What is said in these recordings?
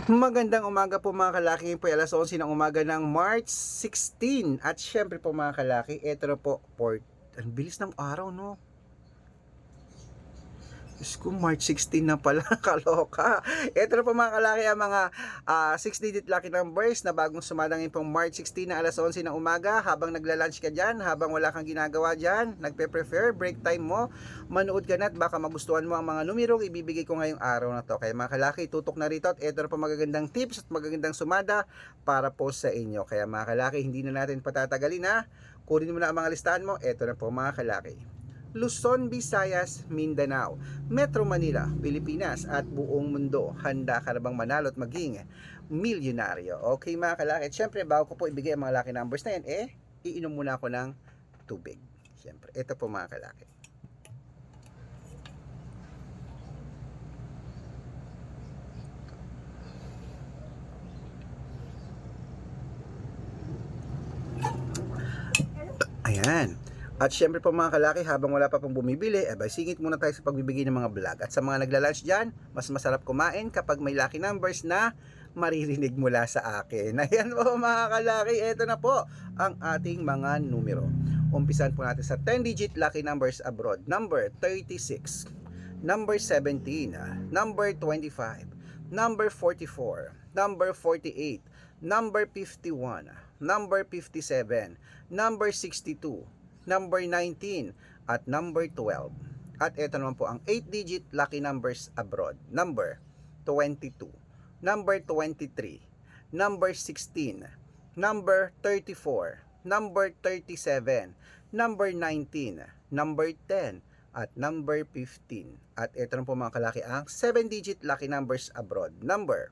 Magandang umaga po mga kalaki, po ay alas 11 ng umaga ng March 16. At syempre po mga kalaki, eto na po, ang bilis ng araw, no? Diyos ko, March 16 na pala, kaloka. Ito na po mga kalaki ang mga 6-digit lucky numbers na bagong sumadangin pong March 16 na alas 11 ng umaga. Habang nagla-lunch ka dyan, habang wala kang ginagawa dyan, nagpe-prefer, break time mo, manood ka na at baka magustuhan mo ang mga numerong ibibigay ko ngayong araw na to. Kaya mga kalaki, tutok na rito at ito na po magagandang tips at magagandang sumada para po sa inyo. Kaya mga kalaki, hindi na natin patatagalin ha. Kunin mo na ang mga listahan mo, ito na po mga kalaki. Luzon, Visayas, Mindanao, Metro Manila, Pilipinas at buong mundo. Handa ka na bang manalo at maging milyonaryo? Okay mga kalaki, syempre bago ko po ibigay ang mga lucky numbers na yan, iinom muna ako ng tubig. Syempre, ito po mga kalaki. Ayan. At syempre po mga kalaki, habang wala pa pong bumibili, singit muna tayo sa pagbibigay ng mga vlog. At sa mga nagla-lunch dyan, mas masarap kumain kapag may lucky numbers na maririnig mula sa akin. Ayan po mga kalaki, eto na po ang ating mga numero. Umpisan po natin sa 10-digit lucky numbers abroad. Number 36, number 17, number 25, number 44, number 48, number 51, number 57, number 62, number 19, at number 12. At ito naman po ang 8-digit lucky numbers abroad. Number 22, number 23, number 16, number 34, number 37, number 19, number 10, at number 15. At ito naman po mga kalaki ang 7-digit lucky numbers abroad. Number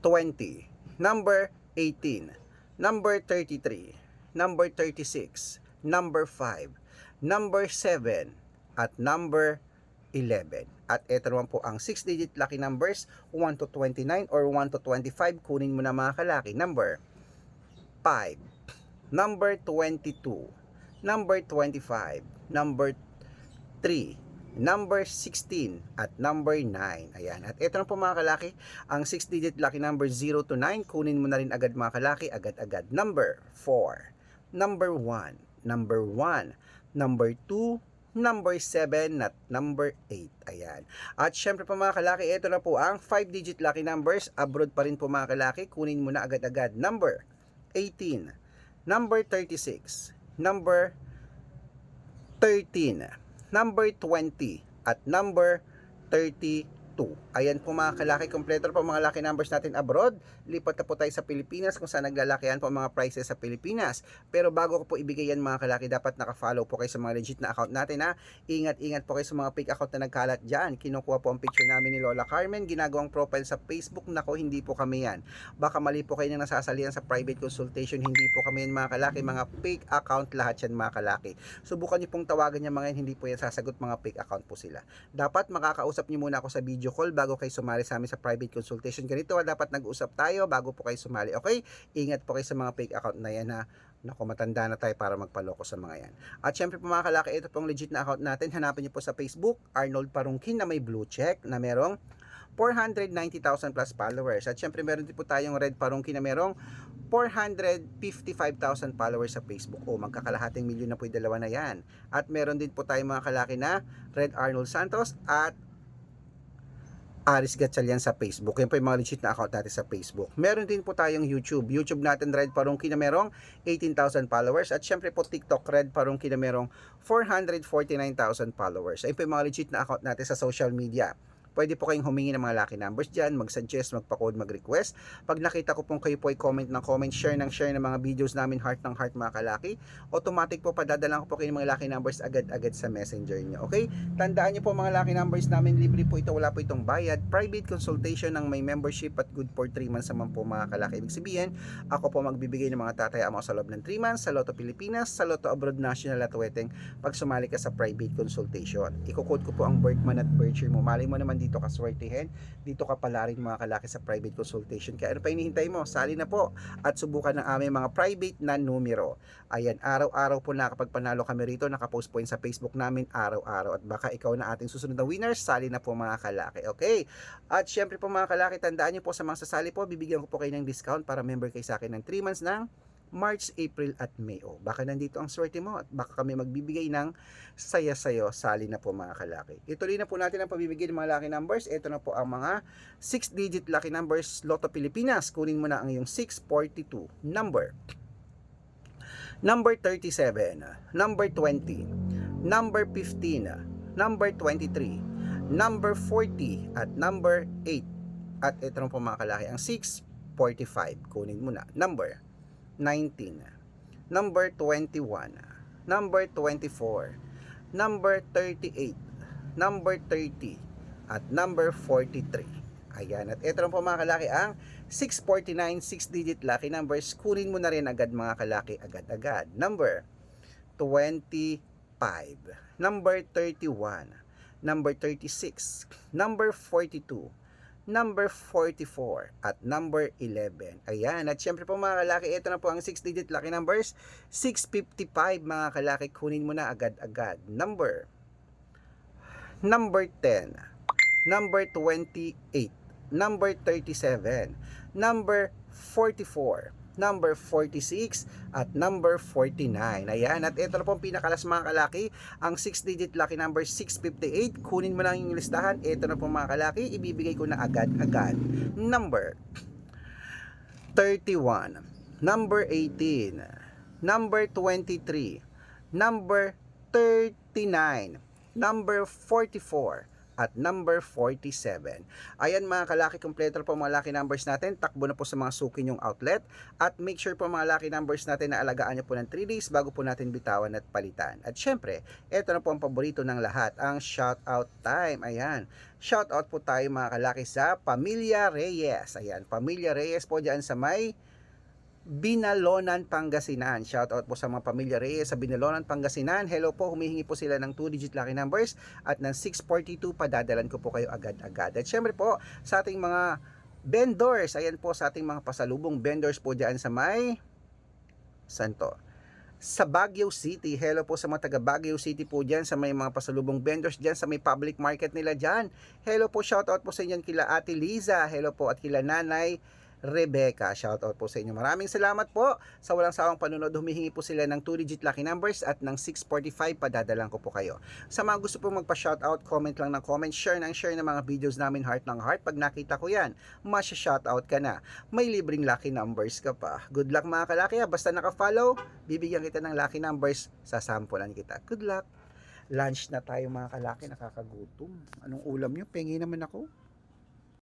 20, number 18, number 33, number 36, number 5, number 7, at number 11. At ito naman po ang 6-digit lucky numbers 1 to 29 or 1 to 25. Kunin mo na mga kalaki. Number 5, number 22, number 25, number 3, number 16, at number 9. Ayan. At ito na po mga kalaki, ang 6-digit lucky number 0 to 9. Kunin mo na rin agad mga kalaki, agad-agad. Number 4, number 1, number 1, number 2, number 7, at number 8. Ayan. At syempre po mga kalaki, ito na po ang 5-digit lucky numbers. Abroad pa rin po mga kalaki. Kunin mo na agad-agad. Number 18, number 36, number 13, number 20, at number 32. Ayan po mga kalaki, kompleto po mga lucky numbers natin abroad. Lipat na po tayo sa Pilipinas kung saan naglalakihan po ang mga prices sa Pilipinas. Pero bago ko po ibigay yan mga kalaki, dapat naka-follow po kayo sa mga legit na account natin ha. Ingat-ingat po kayo sa mga fake account na nagkalat dyan. Kinukuha po ang picture namin ni Lola Carmen, ginagawang profile sa Facebook. Nako, hindi po kami yan. Baka mali po kayo nang nasasalihan sa private consultation. Hindi po kami yan mga kalaki, mga fake account lahat yan mga kalaki. Subukan niyo pong tawagan niya mga yan, hindi po yan sasagot, mga fake account po sila. Dapat makakausap niyo muna ako sa video call bago kayo sumali sa amin sa private consultation. Ganito, dapat nag-usap tayo bago po kayo sumali. Okay? Ingat po kayo sa mga fake account na yan ha. Naku, matanda na tayo para magpaloko sa mga yan. At syempre po mga kalaki, ito pong legit na account natin. Hanapin niyo po sa Facebook, Arnold Parungkin na may blue check na merong 490,000 plus followers. At syempre meron din po tayong Red Parungkin na merong 455,000 followers sa Facebook. O magkakalahating milyon na po yung dalawa na yan. At meron din po tayong mga kalaki na Red Arnold Santos at Aris Gatchalian sa Facebook. Yan po yung mga legit na account natin sa Facebook. Meron din po tayong YouTube. YouTube natin Red Parungkin na merong 18,000 followers. At syempre po TikTok Red Parungkin na merong 449,000 followers. Ayun po yung mga legit na account natin sa social media. Pwede po kayong humingi ng mga lucky numbers dyan, mag-suggest, magpa-code, mag-request. Pag nakita ko pong kayo po ay comment ng comment, share ng mga videos namin, heart ng heart mga kalaki, automatic po padadalan ko po kayo ng mga lucky numbers agad-agad sa messenger nyo. Okay? Tandaan nyo po mga lucky numbers namin, libre po ito, wala po itong bayad. Private consultation ng may membership at good for 3 months naman po mga kalaki. Ibig sabihin, ako po magbibigay ng mga tataya mo sa loob ng 3 months, sa Lotto Pilipinas, sa Lotto Abroad National at Weteng pag sumali ka sa private consultation. Iko-code ko po ang birth month at birth year mo. Mali mo naman dito ka swertihin, dito ka pala rin mga kalaki sa private consultation. Kaya ano pa hinihintay mo? Sali na po at subukan ng aming mga private na numero. Ayan, araw-araw po nakapagpanalo kami rito, nakapost po yun sa Facebook namin araw-araw. At baka ikaw na ating susunod na winners, sali na po mga kalaki. Okay? At syempre po mga kalaki, tandaan nyo po sa mga sasali po, bibigyan ko po kayo ng discount para member kayo sa akin ng 3 months ng March, April at May. Baka nandito ang swerte mo at baka kami magbibigay ng saya sayo. Sali na po mga kalaki. Ituloy na po natin ang pabibigay ng mga lucky numbers. Ito na po ang mga 6-digit lucky numbers Lotto Pilipinas. Kunin mo na ang iyong 642 number. Number 37, number 20, number 15, number 23, number 40 at number 8. At ito na po mga kalaki ang 645. Kunin mo na. Number 19, number 21, number 24, number 38, number 30, at number 43. Ayan, at ito lang po mga kalaki ang 649 6-digit lucky numbers. Kunin mo na rin agad mga kalaki, agad-agad. Number 25, number 31, number 36, number 42, number 44 at number 11. Ayan, at syempre po mga kalaki, ito na po ang 6-digit lucky numbers. 655 mga kalaki, kunin mo na agad-agad. Number 10, number 28, number 37, number 44, number 46 at number 49. Ayan, at ito na po ang pinakalas mga kalaki, ang 6-digit lucky number 658. Kunin mo lang yung listahan. Ito na po mga kalaki, ibibigay ko na agad-agad. Number 31, number 18, number 23, number 39, number 44 at number 47. Ayan mga kalaki, kompleto po mga lucky numbers natin. Takbo na po sa mga suki yung outlet. At make sure po mga lucky numbers natin na alagaan nyo po ng 3 days bago po natin bitawan at palitan. At syempre, ito na po ang paborito ng lahat, ang shoutout time. Ayan, shoutout po tayo mga kalaki sa Pamilya Reyes. Ayan, Pamilya Reyes po dyan sa may Binalonan, Pangasinan. Shoutout po sa mga Pamilya Reyes sa Binalonan, Pangasinan. Hello po, humihingi po sila ng 2-digit lucky numbers at ng 642, padadalan ko po kayo agad-agad. At syempre po sa ating mga vendors, ayan po sa ating mga pasalubong vendors po dyan sa may Santo, sa Baguio City. Hello po sa mga taga Baguio City po dyan, sa may mga pasalubong vendors dyan, sa may public market nila dyan. Hello po, shoutout po sa inyo kila Ate Liza. Hello po at kila Nanay Rebecca, shoutout po sa inyo. Maraming salamat po sa walang sawang panunod. Humihingi po sila ng 2-digit lucky numbers at ng 645, padadalan ko po kayo. Sa mga gusto po magpa-shoutout, comment lang ng comment, share ng mga videos namin, heart ng heart. Pag nakita ko yan, masya-shoutout ka na. May libreng lucky numbers ka pa. Good luck mga kalaki, basta naka-follow, bibigyan kita ng lucky numbers, sasampulan kita. Good luck. Lunch na tayo mga kalaki, nakakagutom. Anong ulam nyo? Pengi naman ako.